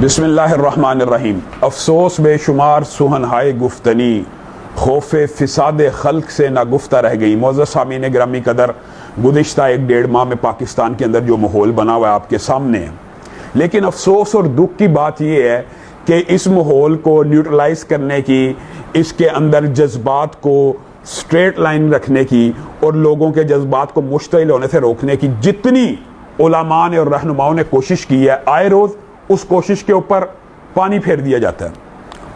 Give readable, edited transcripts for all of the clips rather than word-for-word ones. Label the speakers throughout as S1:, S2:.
S1: بسم اللہ الرحمن الرحیم۔ افسوس بے شمار سہن ہائے گفتنی، خوف فساد خلق سے نہ گفتہ رہ گئی۔ معزز سامعین گرامی قدر، گزشتہ 1.5 ماہ میں پاکستان کے اندر جو ماحول بنا ہوا ہے آپ کے سامنے ہے، لیکن افسوس اور دکھ کی بات یہ ہے کہ اس ماحول کو نیوٹرلائز کرنے کی، اس کے اندر جذبات کو سٹریٹ لائن رکھنے کی اور لوگوں کے جذبات کو مشتعل ہونے سے روکنے کی جتنی علماء نے اور رہنماؤں نے کوشش کی ہے، آئے روز اس کوشش کے اوپر پانی پھیر دیا جاتا ہے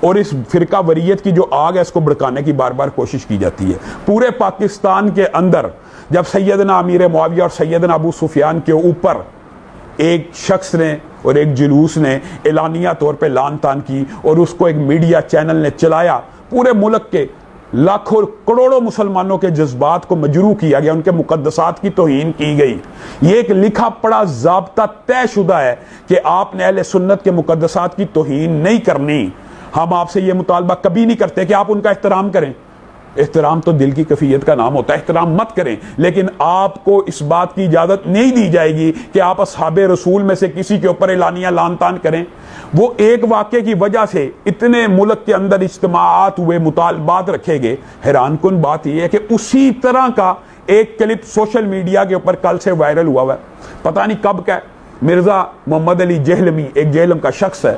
S1: اور اس فرقہ وریت کی جو آگ ہے اس کو بھڑکانے کی بار بار کوشش کی جاتی ہے۔ پورے پاکستان کے اندر جب سیدنا امیر معاویہ اور سیدنا ابو سفیان کے اوپر ایک شخص نے اور ایک جلوس نے اعلانیہ طور پہ لعن طعن کی اور اس کو ایک میڈیا چینل نے چلایا، پورے ملک کے لاکھوں کروڑوں مسلمانوں کے جذبات کو مجروح کیا گیا، ان کے مقدسات کی توہین کی گئی۔ یہ ایک لکھا پڑا ضابطہ طے شدہ ہے کہ آپ نے اہل سنت کے مقدسات کی توہین نہیں کرنی۔ ہم آپ سے یہ مطالبہ کبھی نہیں کرتے کہ آپ ان کا احترام کریں، احترام تو دل کی کیفیت کا نام ہوتا ہے، احترام مت کریں، لیکن آپ کو اس بات کی اجازت نہیں دی جائے گی کہ آپ اصحاب رسول میں سے کسی کے اوپر اعلانیہ لعن طعن کریں۔ وہ ایک واقعے کی وجہ سے اتنے ملک کے اندر اجتماعات ہوئے، مطالبات رکھے گئے۔ حیران کن بات یہ ہے کہ اسی طرح کا ایک کلپ سوشل میڈیا کے اوپر کل سے وائرل ہوا ہے، پتہ نہیں کب کا ہے۔ مرزا محمد علی جہلمی، ایک جہلم کا شخص ہے،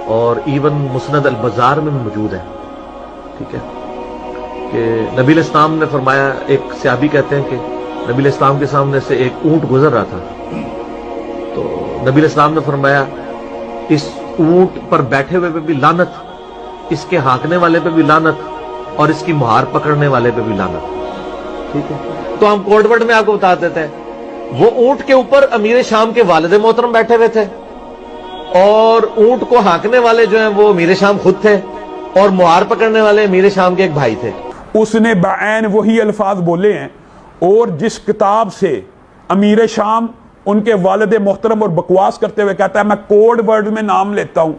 S2: اور ایون مسند البزار میں بھی موجود ہے، ٹھیک ہے، کہ نبی علیہ السلام نے فرمایا، ایک صحابی کہتے ہیں کہ نبی علیہ السلام کے سامنے سے ایک اونٹ گزر رہا تھا، تو نبی علیہ السلام نے فرمایا اس اونٹ پر بیٹھے ہوئے پہ بھی لعنت، اس کے ہانکنے والے پہ بھی لعنت، اور اس کی مہار پکڑنے والے پہ بھی لعنت، ٹھیک ہے۔ تو ہم کوڈ ورڈ میں آپ کو بتا دیتے ہیں، وہ اونٹ کے اوپر امیر شام کے والد محترم بیٹھے ہوئے تھے، اور اونٹ کو ہانکنے والے جو ہیں وہ امیر شام خود تھے، اور مہار پکڑنے والے امیر شام کے ایک بھائی تھے۔
S1: اس نے بعین وہی الفاظ بولے ہیں، اور جس کتاب سے امیر شام ان کے والد محترم اور بکواس کرتے ہوئے کہتا ہے میں کوڈ ورڈ میں نام لیتا ہوں،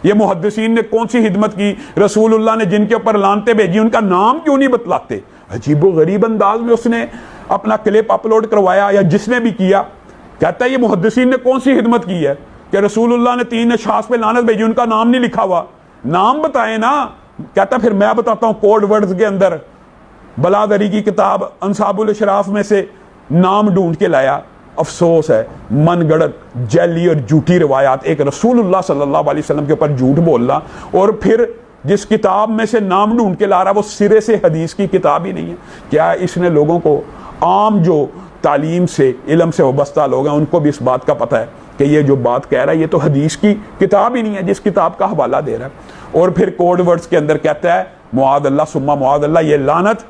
S1: یہ محدثین نے کون سی خدمت کی، رسول اللہ نے جن کے اوپر لعنتیں بھیجی ان کا نام کیوں نہیں بتلاتے۔ عجیب و غریب انداز میں اس نے اپنا کلپ اپلوڈ کروایا، یا جس نے بھی کیا، کہتا ہے یہ محدثین نے کون سی خدمت کی ہے کہ رسول اللہ نے 3 اشخاص پہ لعنت بھیجی، ان کا نام نہیں لکھا ہوا، نام بتائیں نا۔ کہتا پھر میں بتاتا ہوں کوڈ ورڈز کے اندر بلادری کی کتاب انصاب الاشراف میں سے نام ڈھونڈ کے لایا۔ افسوس ہے، من گڑت جعلی اور جھوٹی روایات، ایک رسول اللہ صلی اللہ علیہ وسلم کے اوپر جھوٹ بولنا، اور پھر جس کتاب میں سے نام ڈھونڈ کے لا رہا وہ سرے سے حدیث کی کتاب ہی نہیں ہے۔ کیا اس نے لوگوں کو، عام جو تعلیم سے علم سے وابستہ لوگ ہیں ان کو بھی اس بات کا پتہ ہے کہ یہ جو بات کہہ رہا ہے یہ تو حدیث کی کتاب ہی نہیں ہے جس کتاب کا حوالہ دے رہا ہے۔ اور پھر کوڈ ورڈز کے اندر کہتا ہے معاذ اللہ ثم معاذ اللہ، یہ لعنت۔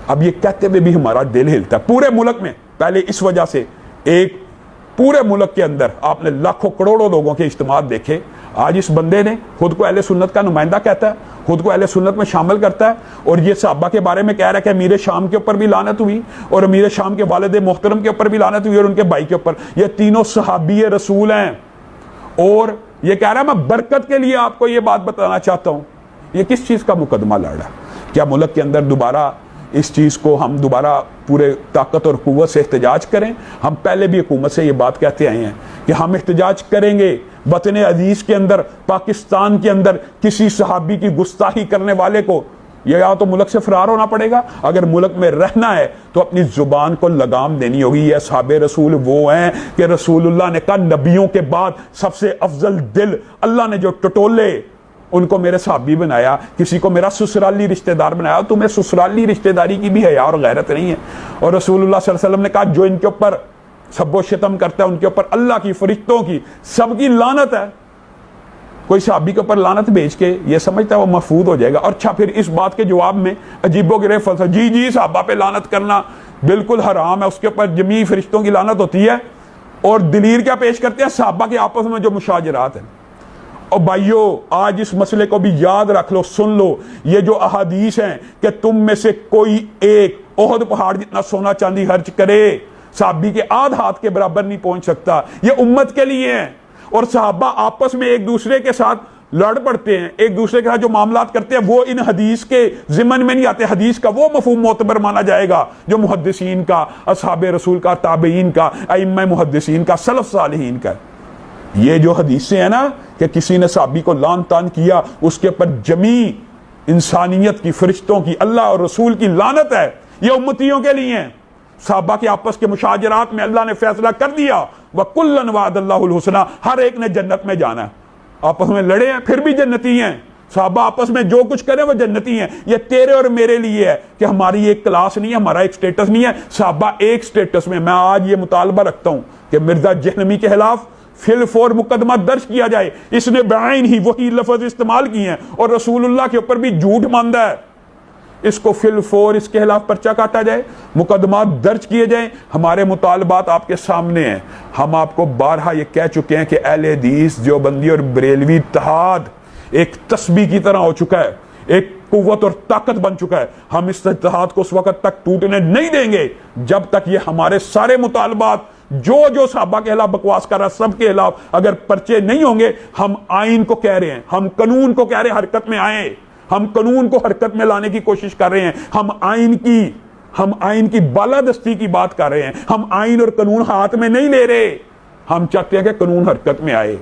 S1: اب یہ کہتے ہوئے بھی ہمارا دل ہلتا ہے پورے ملک میں۔ پہلے اس وجہ سے ایک پورے ملک کے اندر آپ نے لاکھوں کروڑوں لوگوں کے اجتماعات دیکھے، آج اس بندے نے خود کو اہل سنت کا نمائندہ کہتا ہے، خود کو اہل سنت میں شامل کرتا ہے، اور یہ صحابہ کے بارے میں کہہ رہا ہے کہ امیر شام کے اوپر بھی لعنت ہوئی، اور امیر شام کے والد محترم کے اوپر بھی لعنت ہوئی، اور ان کے بھائی کے اوپر۔ یہ تینوں صحابی رسول ہیں، اور یہ کہہ رہا ہے میں برکت کے لیے آپ کو یہ بات بتانا چاہتا ہوں۔ یہ کس چیز کا مقدمہ لڑ رہا ہے؟ کیا ملک کے اندر دوبارہ اس چیز کو ہم دوبارہ پورے طاقت اور قوت سے احتجاج کریں؟ ہم پہلے بھی حکومت سے یہ بات کہتے آئے ہیں کہ ہم احتجاج کریں گے وطن عزیز کے اندر، پاکستان کے اندر کسی صحابی کی گستاخی کرنے والے کو یا تو ملک سے فرار ہونا پڑے گا، اگر ملک میں رہنا ہے تو اپنی زبان کو لگام دینی ہوگی۔ یہ اصحاب رسول وہ ہیں کہ رسول اللہ نے کہا نبیوں کے بعد سب سے افضل دل اللہ نے جو ٹٹولے ان کو میرے صحابی بنایا، کسی کو میرا سسرالی رشتہ دار بنایا۔ تمہیں سسرالی رشتہ داری کی بھی حیا اور غیرت نہیں ہے۔ اور رسول اللہ صلی اللہ علیہ وسلم نے کہا جو ان کے اوپر سب و شتم کرتا ہے ان کے اوپر اللہ کی، فرشتوں کی، سب کی لعنت ہے۔ کوئی صحابی کے اوپر لعنت بھیج کے یہ سمجھتا ہے وہ محفوظ ہو جائے گا۔ اور اچھا پھر اس بات کے جواب میں عجیب و غریب فلسفہ، جی صحابہ پہ لعنت کرنا بالکل حرام ہے، اس کے اوپر جمیع فرشتوں کی لعنت ہوتی ہے۔ اور دلیل کیا پیش کرتے ہیں؟ صحابہ کے آپس میں جو مشاجرات ہیں۔ اور بھائیو آج اس مسئلے کو بھی یاد رکھ لو، سن لو، یہ جو احادیث ہیں کہ تم میں سے کوئی ایک احد پہاڑ جتنا سونا چاندی خرچ کرے صحابی کے آدھ ہاتھ کے برابر نہیں پہنچ سکتا، یہ امت کے لیے ہیں۔ اور صحابہ آپس میں ایک دوسرے کے ساتھ لڑ پڑتے ہیں، ایک دوسرے کے ساتھ جو معاملات کرتے ہیں وہ ان حدیث کے ضمن میں نہیں آتے۔ حدیث کا وہ مفہوم معتبر مانا جائے گا جو محدثین کا، اصحاب رسول کا، تابعین کا، ائمہ محدثین کا، سلف صالحین کا۔ یہ جو حدیثیں ہیں نا کہ کسی نے صحابی کو لان تان کیا، اس کے پر جمی انسانیت کی، فرشتوں کی، اللہ اور رسول کی لعنت ہے، یہ امتیوں کے لیے ہیں۔ صحابہ کے آپس کے مشاجرات میں اللہ نے فیصلہ کر دیا وَكُلًّا وَعَدَ اللَّهُ الْحُسْنَى، ہر ایک نے جنت میں جانا ہے۔ آپس میں لڑے ہیں پھر بھی جنتی ہیں، صحابہ آپس میں جو کچھ کریں وہ جنتی ہیں۔ یہ تیرے اور میرے لیے ہے کہ ہماری ایک کلاس نہیں ہے، ہمارا ایک سٹیٹس نہیں ہے، صحابہ ایک سٹیٹس میں۔ میں آج یہ مطالبہ رکھتا ہوں کہ مرزا جہنمی کے خلاف فی الفور مقدمہ درج کیا جائے۔ اس نے بعین ہی وہی لفظ استعمال کیے ہیں اور رسول اللہ کے اوپر بھی جھوٹ ماندا ہے، اس کو فی الفور اس کے خلاف پرچہ کاٹا جائے، مقدمات درج کیے جائیں۔ ہمارے مطالبات آپ کے سامنے ہیں، ہم آپ کو بارہا یہ کہہ چکے ہیں کہ اہل حدیث دیوبندی اور بریلوی اتحاد ایک تسبیح کی طرح ہو چکا ہے، ایک قوت اور طاقت بن چکا ہے۔ ہم اس اتحاد کو اس وقت تک ٹوٹنے نہیں دیں گے جب تک یہ ہمارے سارے مطالبات جو صحابہ کے خلاف بکواس کر رہا ہے سب کے خلاف اگر پرچے نہیں ہوں گے۔ ہم آئین کو کہہ رہے ہیں، ہم قانون کو کہہ رہے ہیں حرکت میں آئیں، ہم قانون کو حرکت میں لانے کی کوشش کر رہے ہیں، ہم آئین کی بالادستی کی بات کر رہے ہیں، ہم آئین اور قانون ہاتھ میں نہیں لے رہے، ہم چاہتے ہیں کہ قانون حرکت میں آئے۔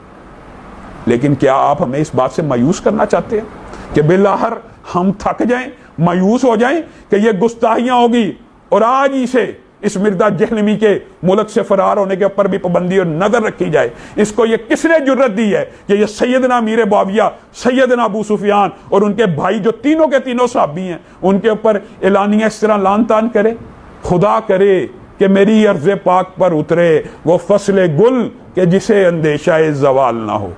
S1: لیکن کیا آپ ہمیں اس بات سے مایوس کرنا چاہتے ہیں کہ بالآخر ہم تھک جائیں، مایوس ہو جائیں کہ یہ گستاخیاں ہوگی اور آج ہی سے اس مرزا جہنمی کے ملک سے فرار ہونے کے اوپر بھی پابندی اور نظر رکھی جائے؟ اس کو یہ کس نے جرت دی ہے کہ یہ سیدنا امیر معاویہ، سیدنا ابو سفیان اور ان کے بھائی جو تینوں کے تینوں صحابی ہیں ان کے اوپر اعلانیہ اس طرح لعن طعن کرے؟ خدا کرے کہ میری عرض پاک پر اترے وہ فصل گل کہ جسے اندیشہ زوال نہ ہو۔